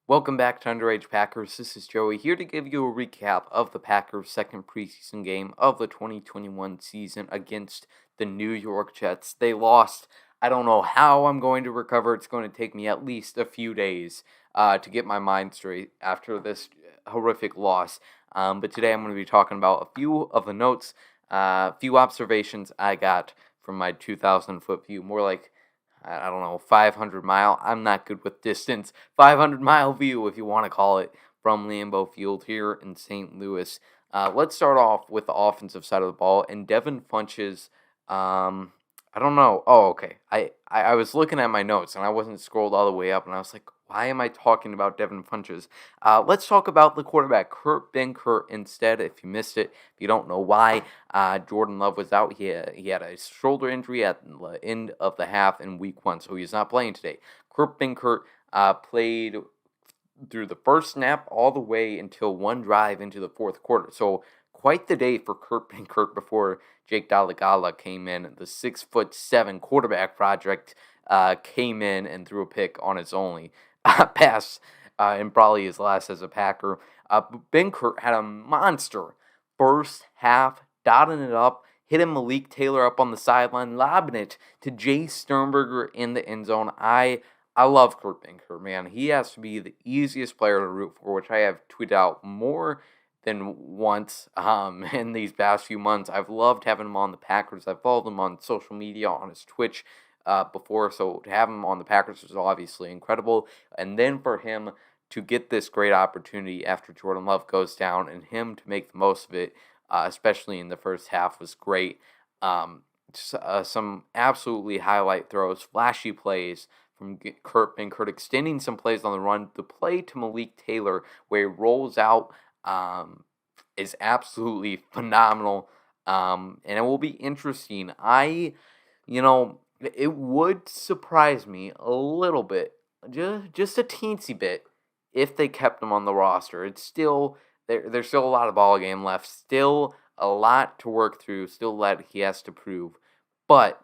Welcome back to Underage Packers. This is Joey here to give you a recap of the Packers' second preseason game of the 2021 season against the New York Jets. They lost. I don't know how I'm going to recover. It's going to take me at least a few days to get my mind straight after this horrific loss. But today I'm going to be talking about a few of the notes, a few observations I got from my 2,000-foot view, more like I don't know, 500-mile. I'm not good with distance. 500-mile view, if you want to call it, from Lambeau Field here in St. Louis. Let's start off with the offensive side of the ball. And Devin Funchess, I don't know. Oh, okay. I was looking at my notes, and I wasn't scrolled all the way up, and I was like, why am I talking about Devin Funchess? Let's talk about the quarterback, Kurt Benkert, instead. If you missed it, if you don't know why, Jordan Love was out. He had a shoulder injury at the end of the half in week 1, so he's not playing today. Kurt Benkert played through the first snap all the way until one drive into the fourth quarter. So quite the day for Kurt Benkert before Jake Dolegala came in. The 6'7" quarterback project came in and threw a pick on his only pass and probably his last as a Packer. Benkert had a monster first half, dotting it up, hitting Malik Taylor up on the sideline, lobbing it to Jay Sternberger in the end zone. I love Kurt Benkert, man. He has to be the easiest player to root for, which I have tweeted out more than once in these past few months. I've loved having him on the Packers. I've followed him on social media, on his Twitch before, so to have him on the Packers is obviously incredible. And then for him to get this great opportunity after Jordan Love goes down and him to make the most of it, especially in the first half, was great. Some absolutely highlight throws, flashy plays from Kurt Benkert, extending some plays on the run. The play to Malik Taylor where he rolls out is absolutely phenomenal, and it will be interesting. It would surprise me a little bit, just a teensy bit, if they kept him on the roster. It's still there's still a lot of ball game left, still a lot to work through, still a lot he has to prove, but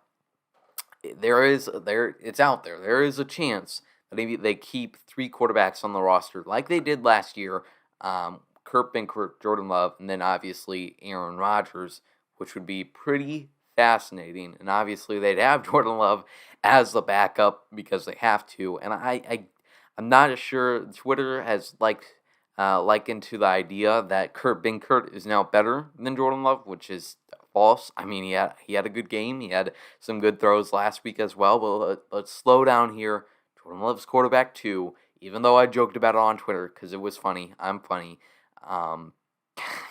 it's out there. There is a chance that maybe they keep 3 quarterbacks on the roster like they did last year. Kurt Benkert, Jordan Love, and then obviously Aaron Rodgers, which would be pretty fascinating. And obviously they'd have Jordan Love as the backup because they have to. And I'm not sure Twitter has likened to the idea that Kurt Benkert is now better than Jordan Love, which is false. I mean, he had a good game. He had some good throws last week as well. But let's slow down here. Jordan Love's quarterback too. Even though I joked about it on Twitter because it was funny. I'm funny.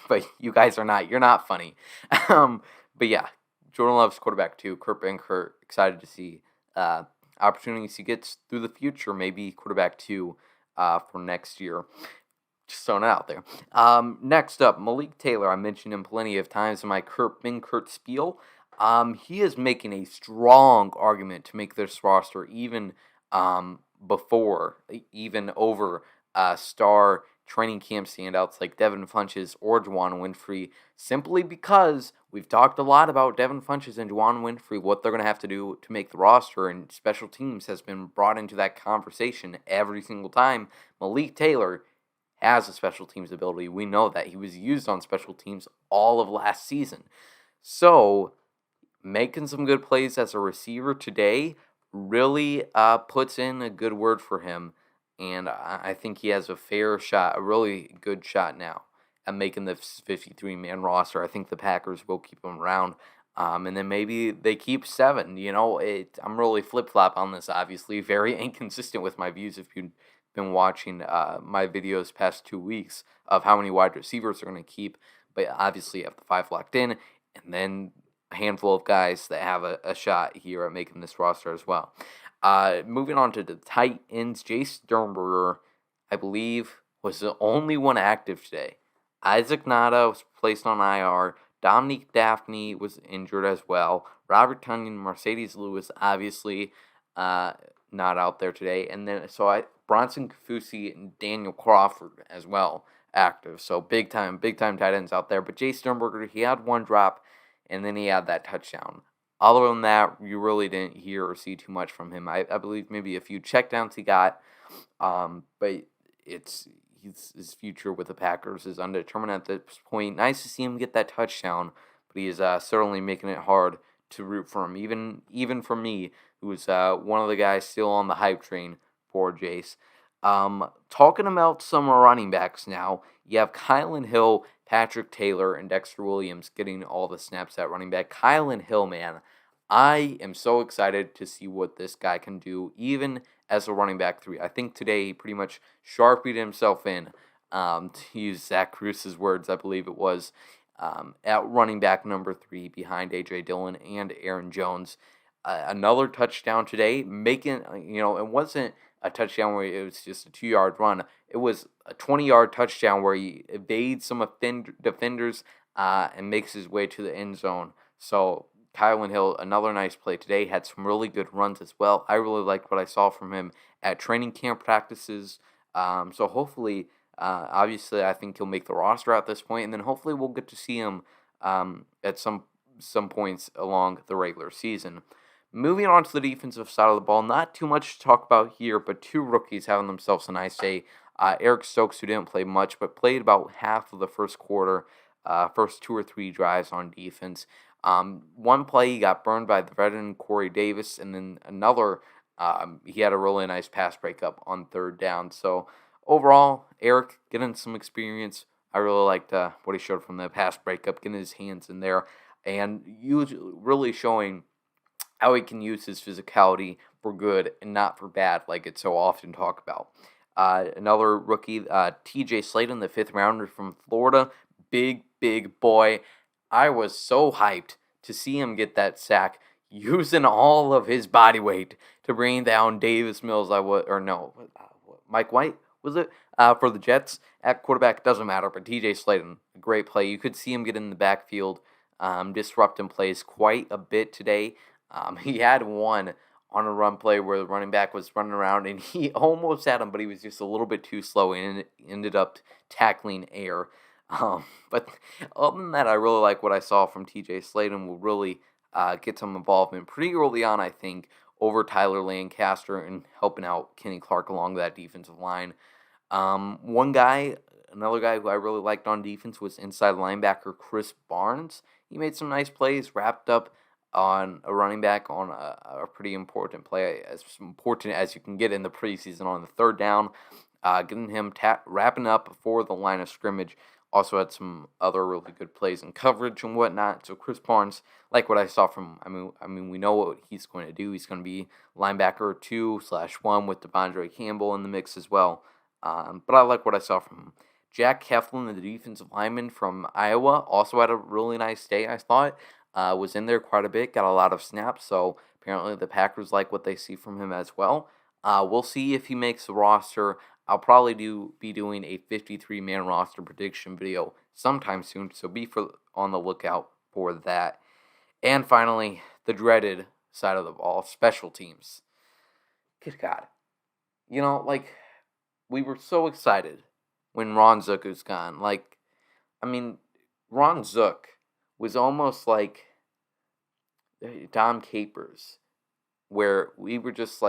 But you guys are not. You're not funny. But yeah, Jordan Love's quarterback too. Kurt Benkert, excited to see opportunities he gets through the future. Maybe quarterback two for next year. Just throwing it out there. Next up, Malik Taylor. I mentioned him plenty of times in my Kurt Benkert spiel. He is making a strong argument to make this roster even even over star training camp standouts like Devin Funchess or Juwan Winfrey, simply because we've talked a lot about Devin Funchess and Juwan Winfrey, what they're going to have to do to make the roster, and special teams has been brought into that conversation every single time. Malik Taylor has a special teams ability. We know that. He was used on special teams all of last season. So, making some good plays as a receiver today really puts in a good word for him. And I think he has a fair shot, a really good shot now at making the 53-man roster. I think the Packers will keep him around. And then maybe they keep 7. I'm really flip-flop on this, obviously. Very inconsistent with my views if you've been watching my videos past 2 weeks of how many wide receivers are going to keep. But obviously you have the 5 locked in, and then a handful of guys that have a shot here at making this roster as well. Moving on to the tight ends, Jay Sternberger, I believe, was the only one active today. Isaac Nada was placed on IR. Dominique Daphne was injured as well. Robert Tonyan, Mercedes Lewis, obviously not out there today. And then Bronson Kafusi and Daniel Crawford as well active. So big time tight ends out there. But Jay Sternberger, he had 1 drop, and then he had that touchdown. Other than that, you really didn't hear or see too much from him. I believe maybe a few checkdowns he got, but his future with the Packers is undetermined at this point. Nice to see him get that touchdown, but he is certainly making it hard to root for him. Even for me, who's one of the guys still on the hype train for Jace. Talking about some running backs now, you have Kylan Hill, Patrick Taylor, and Dexter Williams getting all the snaps at running back. Kylan Hill, man, I am so excited to see what this guy can do, even as a running back 3. I think today he pretty much sharpied himself in, to use Zach Cruz's words, I believe it was, at running back number 3 behind A.J. Dillon and Aaron Jones. Another touchdown today, making, it wasn't a touchdown where it was just a 2-yard run. It was a 20-yard touchdown where he evades some defenders and makes his way to the end zone. So Kylan Hill, another nice play today, had some really good runs as well. I really liked what I saw from him at training camp practices. So hopefully, obviously, I think he'll make the roster at this point, and then hopefully we'll get to see him at some points along the regular season. Moving on to the defensive side of the ball, not too much to talk about here, but 2 rookies having themselves a nice day. Eric Stokes, who didn't play much, but played about half of the first quarter, first 2 or 3 drives on defense. One play, he got burned by the veteran Corey Davis, and then another, he had a really nice pass breakup on 3rd down. So overall, Eric getting some experience. I really liked what he showed from the pass breakup, getting his hands in there, and really showing how he can use his physicality for good and not for bad, like it's so often talked about. Another rookie, TJ Slaton, the 5th rounder from Florida. Big boy. I was so hyped to see him get that sack, using all of his body weight to bring down Davis Mills. Mike White, was it? For the Jets at quarterback, doesn't matter, but TJ Slaton, a great play. You could see him get in the backfield, disrupting plays quite a bit today. He had one on a run play where the running back was running around and he almost had him, but he was just a little bit too slow and ended up tackling air. But other than that, I really like what I saw from TJ Slaton. Will really get some involvement pretty early on, I think, over Tyler Lancaster and helping out Kenny Clark along that defensive line. Another guy who I really liked on defense was inside linebacker Chris Barnes. He made some nice plays, wrapped up on a running back on a pretty important play, as important as you can get in the preseason on the 3rd down, getting him wrapping up for the line of scrimmage. Also had some other really good plays and coverage and whatnot. So Chris Barnes, like what I saw from, we know what he's going to do. He's going to be linebacker 2/1 with Devondre Campbell in the mix as well. But I like what I saw from him. Jack Heflin, the defensive lineman from Iowa, also had a really nice day, I thought. Was in there quite a bit, got a lot of snaps, so apparently the Packers like what they see from him as well. We'll see if he makes the roster. I'll probably be doing a 53-man roster prediction video sometime soon, so be on the lookout for that. And finally, the dreaded side of the ball, special teams. Good God. We were so excited when Ron Zook was gone. Ron Zook was almost like Dom Capers, where we were just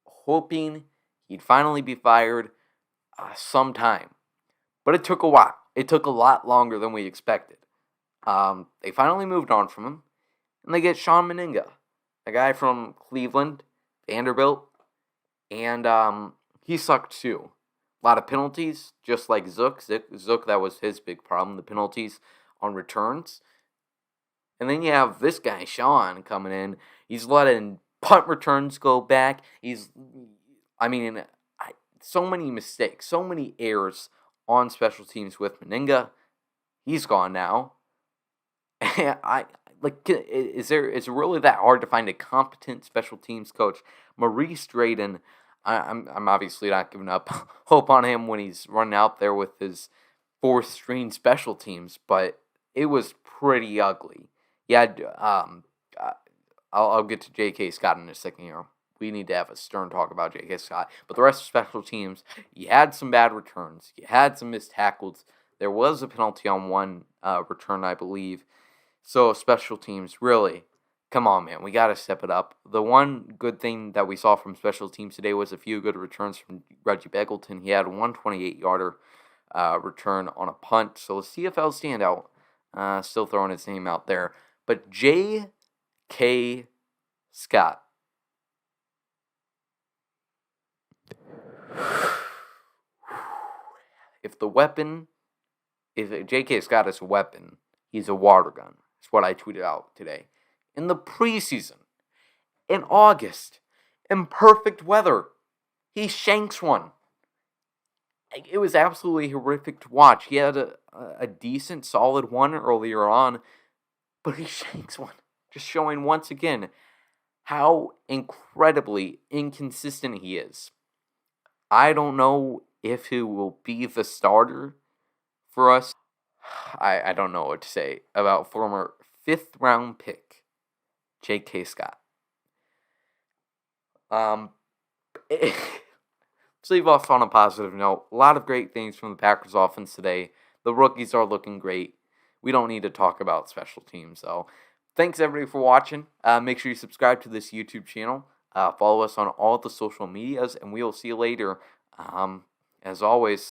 hoping he'd finally be fired sometime. But it took a while. It took a lot longer than we expected. They finally moved on from him, and they get Sean Meninga, a guy from Cleveland, Vanderbilt, and he sucked too. A lot of penalties, just like Zook. Zook, that was his big problem, the penalties on returns. And then you have this guy, Sean, coming in. He's letting punt returns go back. So many mistakes, so many errors on special teams with Meninga. He's gone now. Is it really that hard to find a competent special teams coach? Maurice Drayden, I'm obviously not giving up hope on him when he's running out there with his 4th-string special teams, but it was pretty ugly. I'll get to J.K. Scott in a second here. We need to have a stern talk about J.K. Scott. But the rest of special teams, you had some bad returns. You had some missed tackles. There was a penalty on one return, I believe. So special teams, really, Come on, man. We got to step it up. The one good thing that we saw from special teams today was a few good returns from Reggie Beggleton. He had a 128-yarder return on a punt. So the CFL standout, still throwing his name out there. But J.K. Scott. If J.K. Scott is a weapon, he's a water gun. That's what I tweeted out today. In the preseason, in August, in perfect weather, he shanks one. It was absolutely horrific to watch. He had a decent, solid one earlier on, but he shanks one. Just showing once again how incredibly inconsistent he is. I don't know if he will be the starter for us. I don't know what to say about former 5th round pick J.K. Scott. Let's leave off on a positive note. A lot of great things from the Packers offense today. The rookies are looking great. We don't need to talk about special teams, though. Thanks, everybody, for watching. Make sure you subscribe to this YouTube channel. Follow us on all the social medias, and we will see you later. As always,